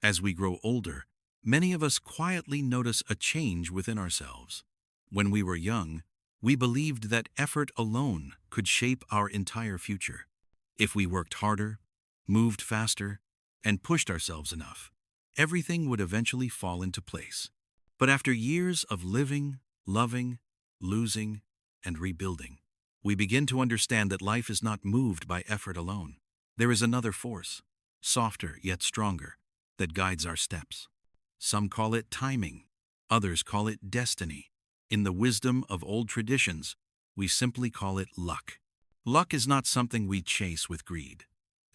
As we grow older, many of us quietly notice a change within ourselves. When we were young, we believed that effort alone could shape our entire future. If we worked harder, moved faster, and pushed ourselves enough, everything would eventually fall into place. But after years of living, loving, losing, and rebuilding, we begin to understand that life is not moved by effort alone. There is another force, softer yet stronger, that guides our steps. Some call it timing, others call it destiny. In the wisdom of old traditions, we simply call it luck. Luck is not something we chase with greed.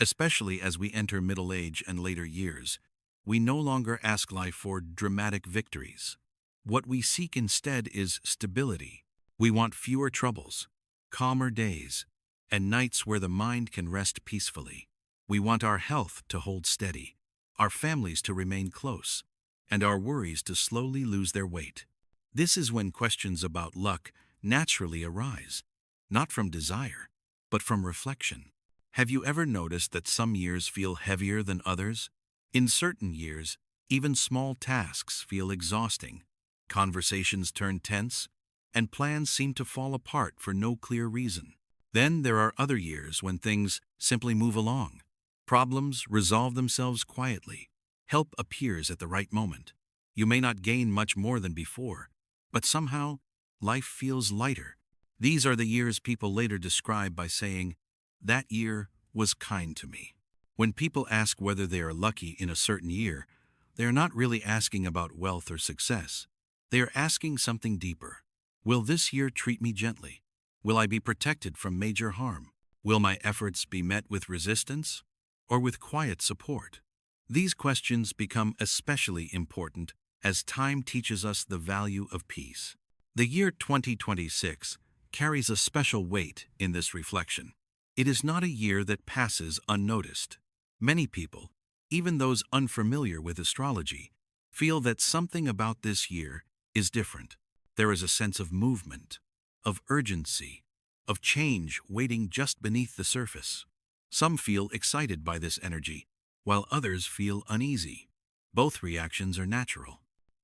Especially as we enter middle age and later years, we no longer ask life for dramatic victories. What we seek instead is stability. We want fewer troubles, calmer days, and nights where the mind can rest peacefully. We want our health to hold steady, our families to remain close, and our worries to slowly lose their weight. This is when questions about luck naturally arise, not from desire, but from reflection. Have you ever noticed that some years feel heavier than others? In certain years, even small tasks feel exhausting. Conversations turn tense, and plans seem to fall apart for no clear reason. Then there are other years when things simply move along. Problems resolve themselves quietly. Help appears at the right moment. You may not gain much more than before, but somehow life feels lighter. These are the years people later describe by saying, "That year was kind to me." When people ask whether they are lucky in a certain year, they are not really asking about wealth or success. They are asking something deeper. Will this year treat me gently? Will I be protected from major harm? Will my efforts be met with resistance or with quiet support? These questions become especially important as time teaches us the value of peace. The year 2026 carries a special weight in this reflection. It is not a year that passes unnoticed. Many people, even those unfamiliar with astrology, feel that something about this year is different. There is a sense of movement, of urgency, of change waiting just beneath the surface. Some feel excited by this energy, while others feel uneasy. Both reactions are natural.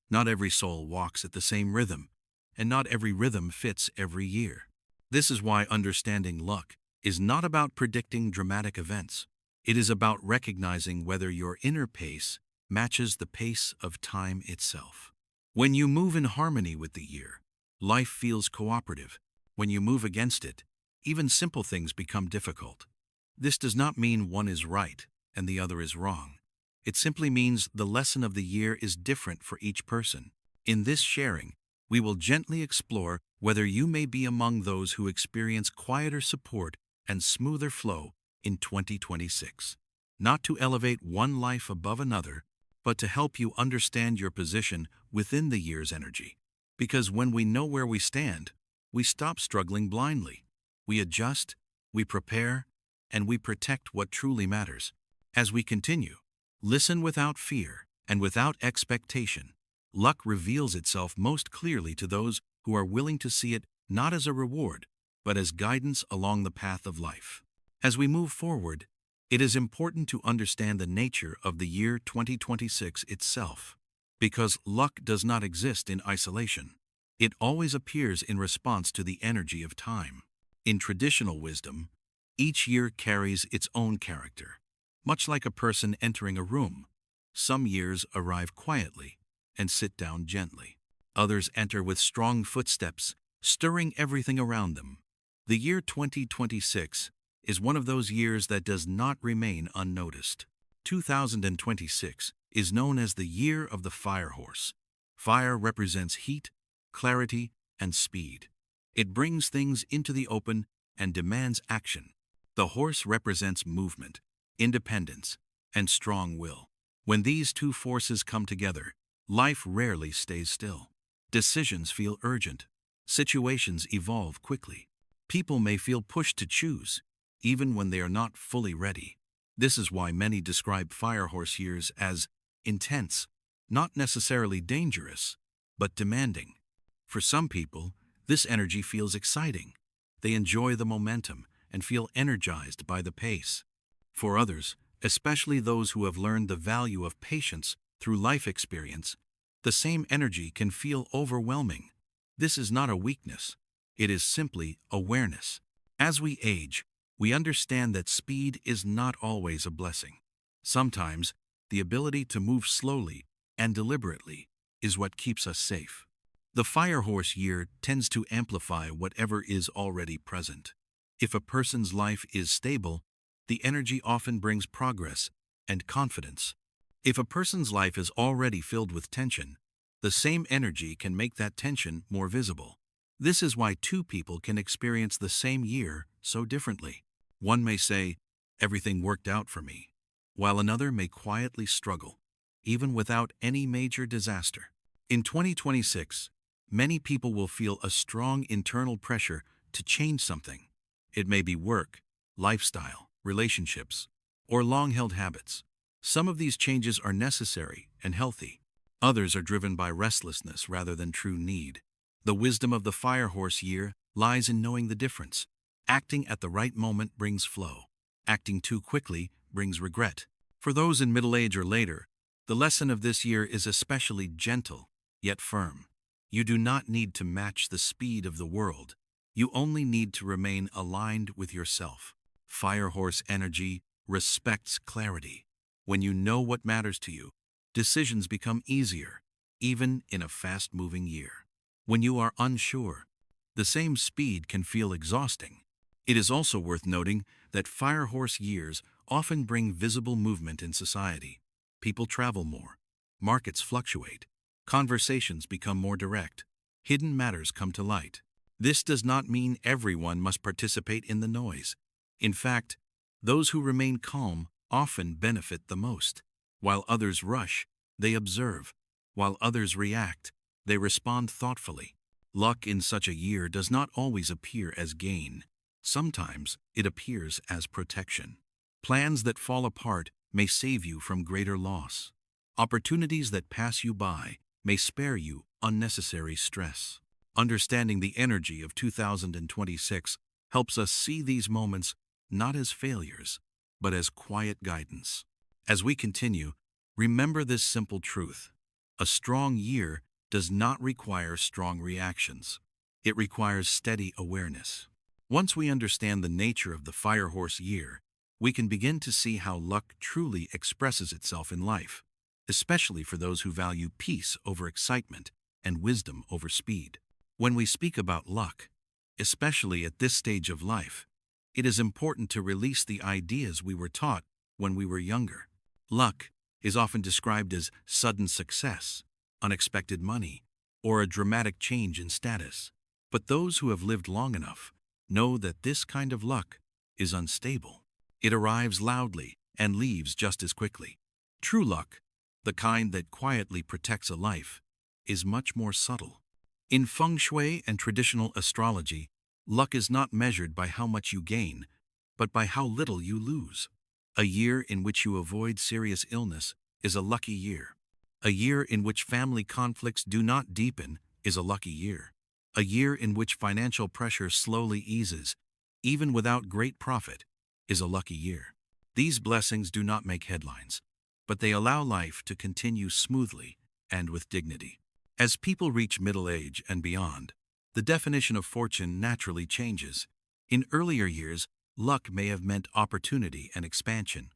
Not every soul walks at the same rhythm, and not every rhythm fits every year. This is why understanding luck is not about predicting dramatic events. It is about recognizing whether your inner pace matches the pace of time itself. When you move in harmony with the year, life feels cooperative. When you move against it, even simple things become difficult. This does not mean one is right and the other is wrong. It simply means the lesson of the year is different for each person. In this sharing, we will gently explore whether you may be among those who experience quieter support and smoother flow in 2026. Not to elevate one life above another, but to help you understand your position within the year's energy. Because when we know where we stand, we stop struggling blindly. We adjust, we prepare, and we protect what truly matters. As we continue, listen without fear and without expectation. Luck reveals itself most clearly to those who are willing to see it not as a reward, but as guidance along the path of life. As we move forward, it is important to understand the nature of the year 2026 itself, because luck does not exist in isolation. It always appears in response to the energy of time. In traditional wisdom, each year carries its own character. Much like a person entering a room, some years arrive quietly and sit down gently. Others enter with strong footsteps, stirring everything around them. The year 2026 is one of those years that does not remain unnoticed. 2026 is known as the year of the fire horse. Fire represents heat, clarity, and speed. It brings things into the open and demands action. The horse represents movement, independence, and strong will. When these two forces come together, life rarely stays still. Decisions feel urgent. Situations evolve quickly. People may feel pushed to choose, even when they are not fully ready. This is why many describe fire horse years as intense, not necessarily dangerous, but demanding. For some people, this energy feels exciting. They enjoy the momentum and feel energized by the pace. For others, especially those who have learned the value of patience through life experience. The same energy can feel overwhelming. This is not a weakness. It is simply awareness. As we age, we understand that speed is not always a blessing. Sometimes, the ability to move slowly and deliberately is what keeps us safe. The Firehorse year tends to amplify whatever is already present. If a person's life is stable, the energy often brings progress and confidence. If a person's life is already filled with tension, the same energy can make that tension more visible. This is why two people can experience the same year so differently. One may say, "Everything worked out for me," while another may quietly struggle, even without any major disaster. In 2026, many people will feel a strong internal pressure to change something. It may be work, lifestyle, relationships, or long-held habits. Some of these changes are necessary and healthy. Others are driven by restlessness rather than true need. The wisdom of the Firehorse year lies in knowing the difference. Acting at the right moment brings flow. Acting too quickly brings regret. For those in middle age or later, the lesson of this year is especially gentle, yet firm. You do not need to match the speed of the world. You only need to remain aligned with yourself. Firehorse energy respects clarity. When you know what matters to you, decisions become easier, even in a fast-moving year. When you are unsure, the same speed can feel exhausting. It is also worth noting that Firehorse years often bring visible movement in society. People travel more, markets fluctuate, conversations become more direct, hidden matters come to light. This does not mean everyone must participate in the noise. In fact, those who remain calm often benefit the most. While others rush, they observe. While others react, they respond thoughtfully. Luck in such a year does not always appear as gain. Sometimes it appears as protection. Plans that fall apart may save you from greater loss. Opportunities that pass you by may spare you unnecessary stress. Understanding the energy of 2026 helps us see these moments not as failures, but as quiet guidance. As we continue, remember this simple truth. A strong year does not require strong reactions. It requires steady awareness. Once we understand the nature of the Firehorse year, we can begin to see how luck truly expresses itself in life, especially for those who value peace over excitement and wisdom over speed. When we speak about luck, especially at this stage of life, it is important to release the ideas we were taught when we were younger. Luck is often described as sudden success, unexpected money, or a dramatic change in status. But those who have lived long enough know that this kind of luck is unstable. It arrives loudly and leaves just as quickly. True luck, the kind that quietly protects a life, is much more subtle. In Feng Shui and traditional astrology, luck is not measured by how much you gain, but by how little you lose. A year in which you avoid serious illness is a lucky year. A year in which family conflicts do not deepen is a lucky year. A year in which financial pressure slowly eases, even without great profit, is a lucky year. These blessings do not make headlines, but they allow life to continue smoothly and with dignity. As people reach middle age and beyond, the definition of fortune naturally changes. In earlier years, luck may have meant opportunity and expansion.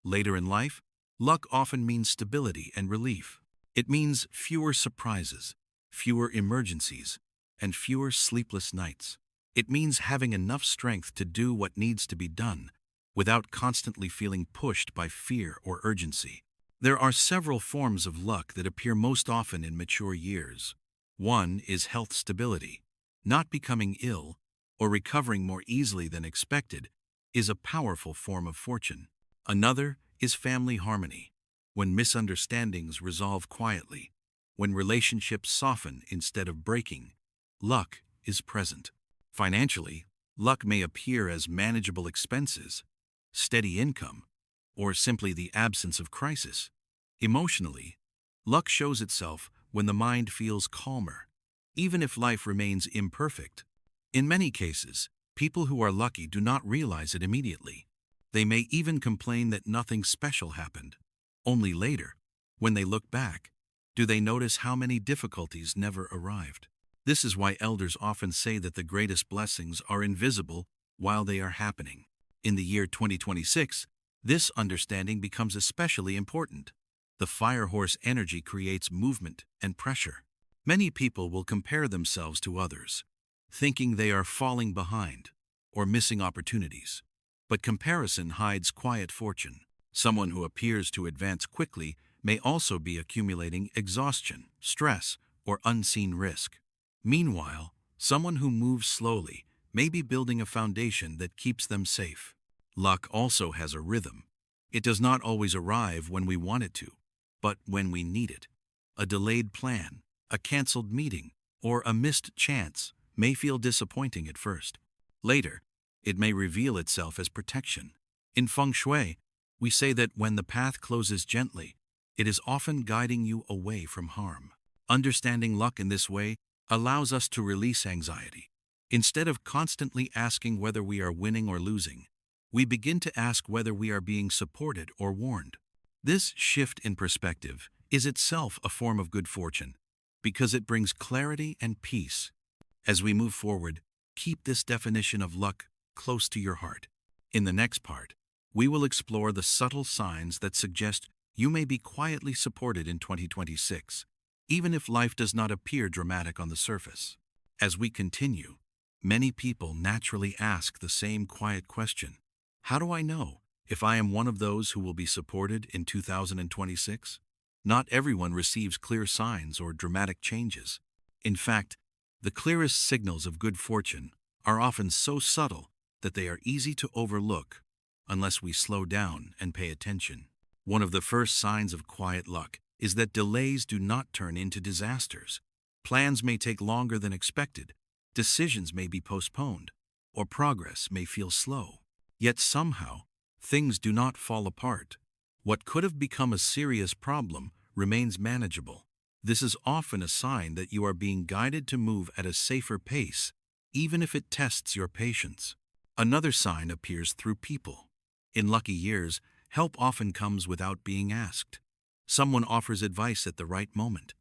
Later in life, luck often means stability and relief. It means fewer surprises, fewer emergencies, and fewer sleepless nights. It means having enough strength to do what needs to be done, without constantly feeling pushed by fear or urgency. There are several forms of luck that appear most often in mature years. One is health stability. Not becoming ill or recovering more easily than expected is a powerful form of fortune. Another is family harmony. When misunderstandings resolve quietly, when relationships soften instead of breaking, luck is present. Financially, luck may appear as manageable expenses, steady income, or simply the absence of crisis. Emotionally, luck shows itself when the mind feels calmer, even if life remains imperfect. In many cases, people who are lucky do not realize it immediately. They may even complain that nothing special happened. Only later, when they look back, do they notice how many difficulties never arrived. This is why elders often say that the greatest blessings are invisible while they are happening. In the year 2026, this understanding becomes especially important. The fire horse energy creates movement and pressure. Many people will compare themselves to others, thinking they are falling behind or missing opportunities. But comparison hides quiet fortune. Someone who appears to advance quickly may also be accumulating exhaustion, stress, or unseen risk. Meanwhile, someone who moves slowly may be building a foundation that keeps them safe. Luck also has a rhythm. It does not always arrive when we want it to, but when we need it. A delayed plan, a canceled meeting, or a missed chance may feel disappointing at first. Later, it may reveal itself as protection. In Feng Shui, we say that when the path closes gently, it is often guiding you away from harm. Understanding luck in this way allows us to release anxiety. Instead of constantly asking whether we are winning or losing, we begin to ask whether we are being supported or warned. This shift in perspective is itself a form of good fortune, because it brings clarity and peace. As we move forward, keep this definition of luck close to your heart. In the next part, we will explore the subtle signs that suggest you may be quietly supported in 2026, even if life does not appear dramatic on the surface. As we continue, many people naturally ask the same quiet question: how do I know if I am one of those who will be supported in 2026? Not everyone receives clear signs or dramatic changes. In fact, the clearest signals of good fortune are often so subtle that they are easy to overlook unless we slow down and pay attention. One of the first signs of quiet luck is that delays do not turn into disasters. Plans may take longer than expected, decisions may be postponed, or progress may feel slow. Yet somehow, things do not fall apart. What could have become a serious problem remains manageable. This is often a sign that you are being guided to move at a safer pace, even if it tests your patience. Another sign appears through people. In lucky years, help often comes without being asked. Someone offers advice at the right moment.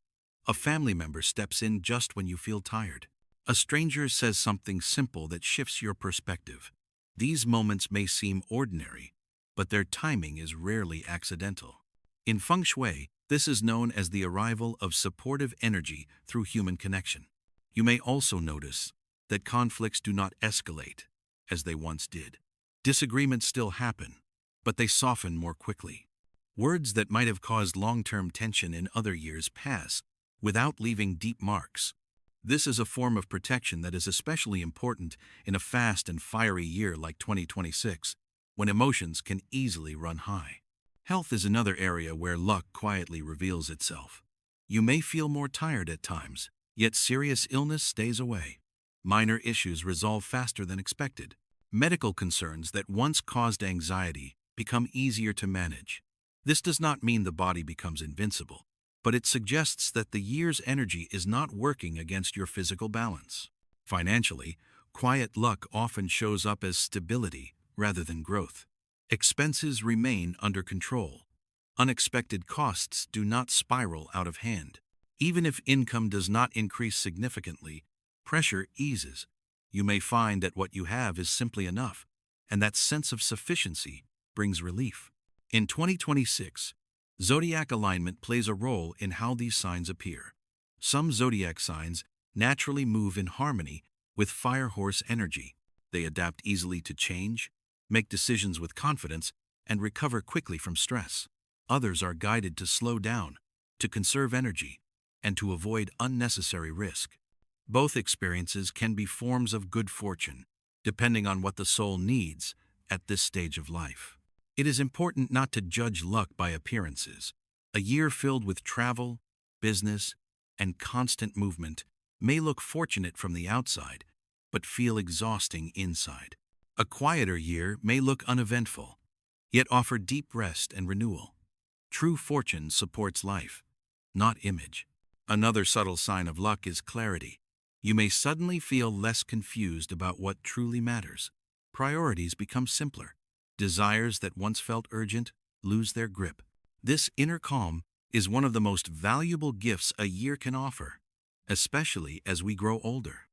A family member steps in just when you feel tired. A stranger says something simple that shifts your perspective. These moments may seem ordinary, but their timing is rarely accidental. In Feng Shui, this is known as the arrival of supportive energy through human connection. You may also notice that conflicts do not escalate as they once did. Disagreements still happen, but they soften more quickly. Words that might have caused long-term tension in other years pass without leaving deep marks. This is a form of protection that is especially important in a fast and fiery year like 2026, when emotions can easily run high. Health is another area where luck quietly reveals itself. You may feel more tired at times, yet serious illness stays away. Minor issues resolve faster than expected. Medical concerns that once caused anxiety become easier to manage. This does not mean the body becomes invincible, but it suggests that the year's energy is not working against your physical balance. Financially, quiet luck often shows up as stability rather than growth. Expenses remain under control. Unexpected costs do not spiral out of hand. Even if income does not increase significantly, pressure eases. You may find that what you have is simply enough, and that sense of sufficiency brings relief. In 2026, Zodiac alignment plays a role in how these signs appear. Some zodiac signs naturally move in harmony with fire horse energy. They adapt easily to change, make decisions with confidence, and recover quickly from stress. Others are guided to slow down, to conserve energy, and to avoid unnecessary risk. Both experiences can be forms of good fortune, depending on what the soul needs at this stage of life. It is important not to judge luck by appearances. A year filled with travel, business, and constant movement may look fortunate from the outside, but feel exhausting inside. A quieter year may look uneventful, yet offer deep rest and renewal. True fortune supports life, not image. Another subtle sign of luck is clarity. You may suddenly feel less confused about what truly matters. Priorities become simpler. Desires that once felt urgent lose their grip. This inner calm is one of the most valuable gifts a year can offer, especially as we grow older.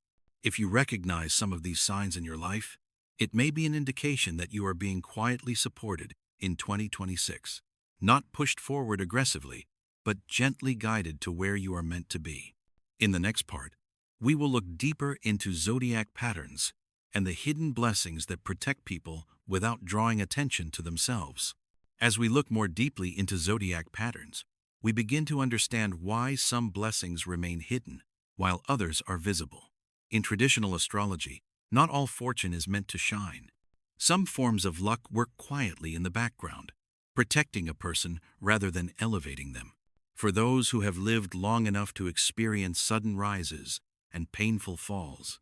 If you recognize some of these signs in your life, it may be an indication that you are being quietly supported in 2026, not pushed forward aggressively, but gently guided to where you are meant to be. In the next part, we will look deeper into zodiac patterns and the hidden blessings that protect people without drawing attention to themselves. As we look more deeply into zodiac patterns, we begin to understand why some blessings remain hidden while others are visible. In traditional astrology, not all fortune is meant to shine. Some forms of luck work quietly in the background, protecting a person rather than elevating them. For those who have lived long enough to experience sudden rises and painful falls,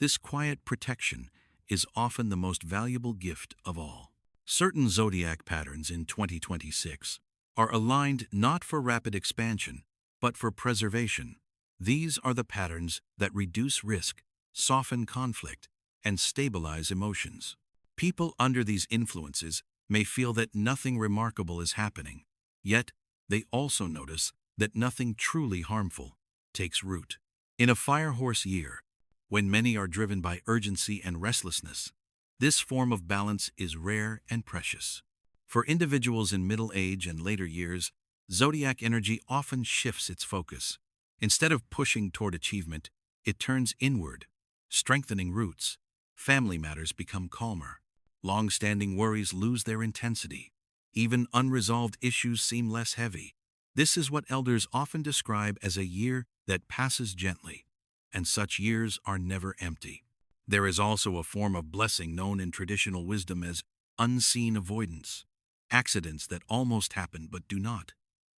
this quiet protection is often the most valuable gift of all. Certain zodiac patterns in 2026 are aligned not for rapid expansion, but for preservation. These are the patterns that reduce risk, soften conflict, and stabilize emotions. People under these influences may feel that nothing remarkable is happening, yet they also notice that nothing truly harmful takes root. In a firehorse year, when many are driven by urgency and restlessness, this form of balance is rare and precious. For individuals in middle age and later years, zodiac energy often shifts its focus. Instead of pushing toward achievement, it turns inward, strengthening roots. Family matters become calmer. Long-standing worries lose their intensity. Even unresolved issues seem less heavy. This is what elders often describe as a year that passes gently, and such years are never empty. There is also a form of blessing known in traditional wisdom as unseen avoidance. Accidents that almost happen but do not.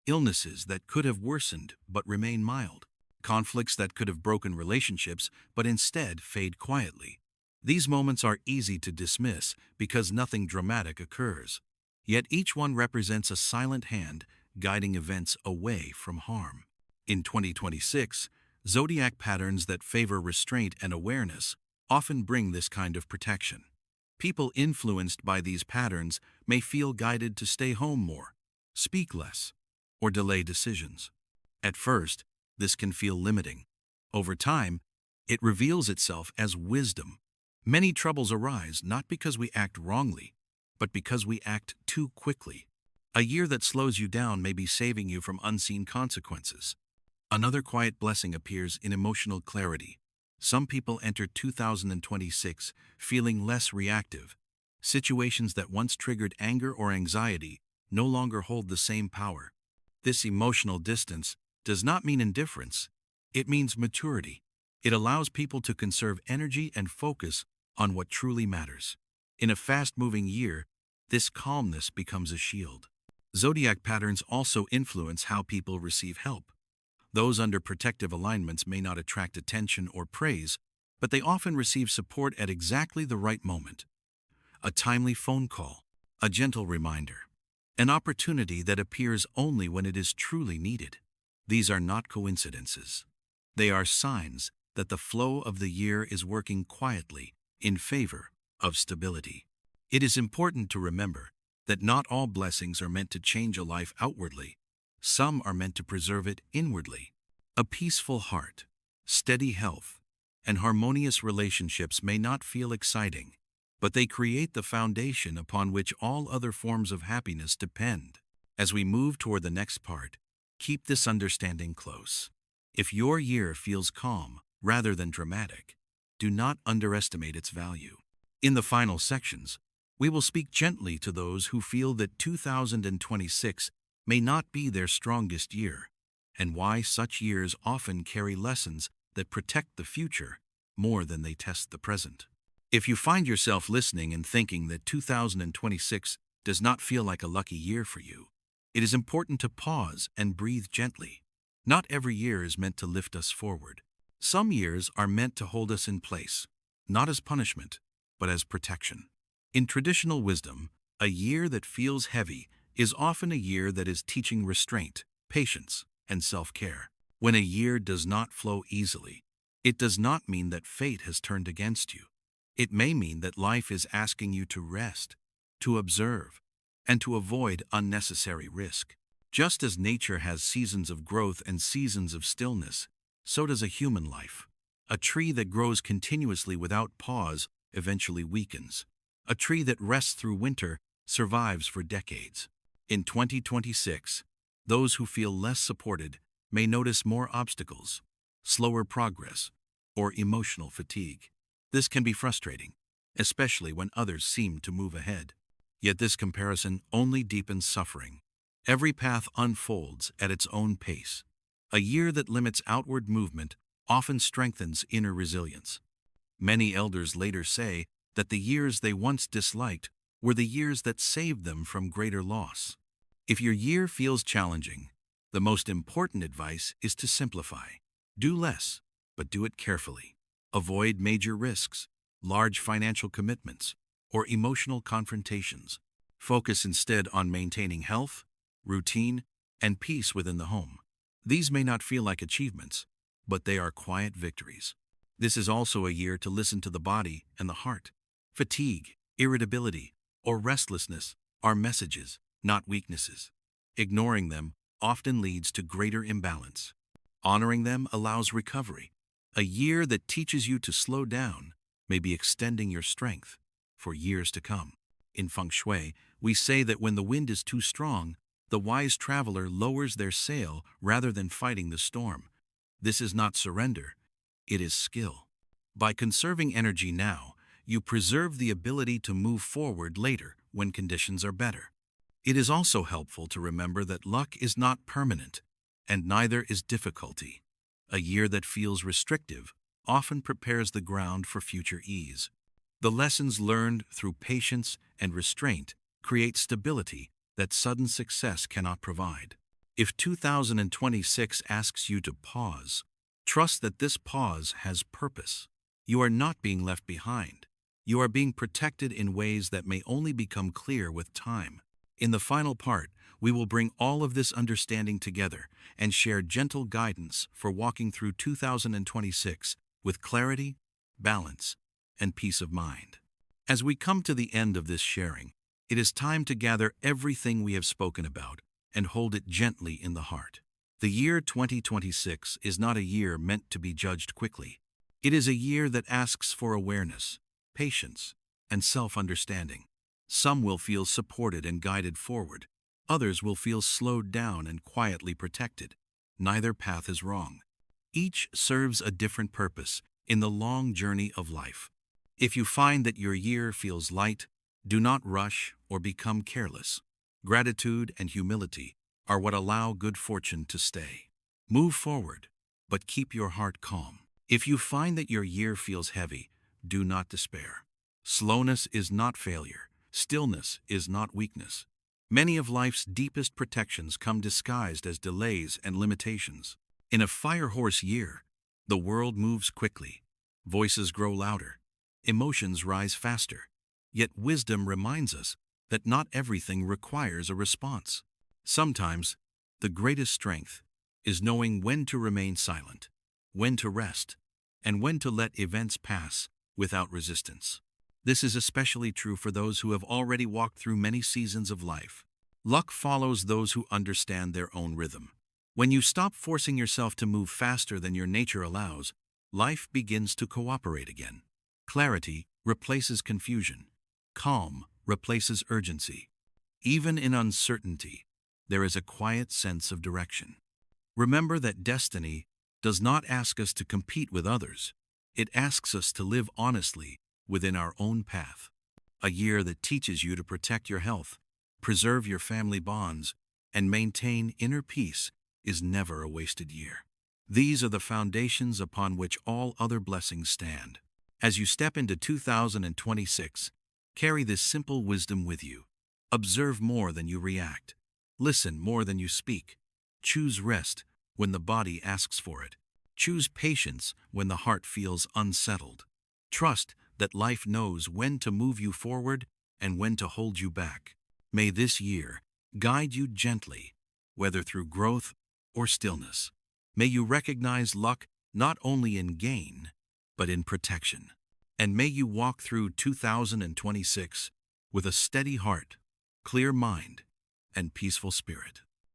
Illnesses that could have worsened but remain mild. Conflicts that could have broken relationships but instead fade quietly. These moments are easy to dismiss because nothing dramatic occurs. Yet each one represents a silent hand guiding events away from harm. In 2026, zodiac patterns that favor restraint and awareness often bring this kind of protection. People influenced by these patterns may feel guided to stay home more, speak less, or delay decisions. At first, this can feel limiting. Over time, it reveals itself as wisdom. Many troubles arise not because we act wrongly, but because we act too quickly. A year that slows you down may be saving you from unseen consequences. Another quiet blessing appears in emotional clarity. Some people enter 2026 feeling less reactive. Situations that once triggered anger or anxiety no longer hold the same power. This emotional distance does not mean indifference. It means maturity. It allows people to conserve energy and focus on what truly matters. In a fast-moving year, this calmness becomes a shield. Zodiac patterns also influence how people receive help. Those under protective alignments may not attract attention or praise, but they often receive support at exactly the right moment. A timely phone call, a gentle reminder, an opportunity that appears only when it is truly needed. These are not coincidences. They are signs that the flow of the year is working quietly in favor of stability. It is important to remember that not all blessings are meant to change a life outwardly. Some are meant to preserve it inwardly. A peaceful heart, steady health, and harmonious relationships may not feel exciting, but they create the foundation upon which all other forms of happiness depend. As we move toward the next part, keep this understanding close. If your year feels calm rather than dramatic, do not underestimate its value. In the final sections, we will speak gently to those who feel that 2026 may not be their strongest year, and why such years often carry lessons that protect the future more than they test the present. If you find yourself listening and thinking that 2026 does not feel like a lucky year for you, it is important to pause and breathe gently. Not every year is meant to lift us forward. Some years are meant to hold us in place, not as punishment, but as protection. In traditional wisdom, a year that feels heavy is often a year that is teaching restraint, patience, and self-care. When a year does not flow easily, it does not mean that fate has turned against you. It may mean that life is asking you to rest, to observe, and to avoid unnecessary risk. Just as nature has seasons of growth and seasons of stillness, so does a human life. A tree that grows continuously without pause eventually weakens. A tree that rests through winter survives for decades. In 2026, those who feel less supported may notice more obstacles, slower progress, or emotional fatigue. This can be frustrating, especially when others seem to move ahead. Yet this comparison only deepens suffering. Every path unfolds at its own pace. A year that limits outward movement often strengthens inner resilience. Many elders later say that the years they once disliked were the years that saved them from greater loss. If your year feels challenging, the most important advice is to simplify. Do less, but do it carefully. Avoid major risks, large financial commitments, or emotional confrontations. Focus instead on maintaining health, routine, and peace within the home. These may not feel like achievements, but they are quiet victories. This is also a year to listen to the body and the heart. Fatigue, irritability, or restlessness are messages, not weaknesses. Ignoring them often leads to greater imbalance. Honoring them allows recovery. A year that teaches you to slow down may be extending your strength for years to come. In Feng Shui, we say that when the wind is too strong, the wise traveler lowers their sail rather than fighting the storm. This is not surrender, it is skill. By conserving energy now, you preserve the ability to move forward later when conditions are better. It is also helpful to remember that luck is not permanent, and neither is difficulty. A year that feels restrictive often prepares the ground for future ease. The lessons learned through patience and restraint create stability that sudden success cannot provide. If 2026 asks you to pause, trust that this pause has purpose. You are not being left behind. You are being protected in ways that may only become clear with time. In the final part, we will bring all of this understanding together and share gentle guidance for walking through 2026 with clarity, balance, and peace of mind. As we come to the end of this sharing, it is time to gather everything we have spoken about and hold it gently in the heart. The year 2026 is not a year meant to be judged quickly. It is a year that asks for awareness, patience, and self-understanding. Some will feel supported and guided forward. Others will feel slowed down and quietly protected. Neither path is wrong. Each serves a different purpose in the long journey of life. If you find that your year feels light, do not rush or become careless. Gratitude and humility are what allow good fortune to stay. Move forward, but keep your heart calm. If you find that your year feels heavy, do not despair. Slowness is not failure. Stillness is not weakness. Many of life's deepest protections come disguised as delays and limitations. In a fire-horse year, the world moves quickly. Voices grow louder. Emotions rise faster. Yet wisdom reminds us that not everything requires a response. Sometimes, the greatest strength is knowing when to remain silent, when to rest, and when to let events pass without resistance. This is especially true for those who have already walked through many seasons of life. Luck follows those who understand their own rhythm. When you stop forcing yourself to move faster than your nature allows, life begins to cooperate again. Clarity replaces confusion. Calm replaces urgency. Even in uncertainty, there is a quiet sense of direction. Remember that destiny does not ask us to compete with others. It asks us to live honestly within our own path. A year that teaches you to protect your health, preserve your family bonds, and maintain inner peace is never a wasted year. These are the foundations upon which all other blessings stand. As you step into 2026, carry this simple wisdom with you. Observe more than you react. Listen more than you speak. Choose rest when the body asks for it. Choose patience when the heart feels unsettled. Trust that life knows when to move you forward and when to hold you back. May this year guide you gently, whether through growth or stillness. May you recognize luck not only in gain, but in protection. And may you walk through 2026 with a steady heart, clear mind, and peaceful spirit.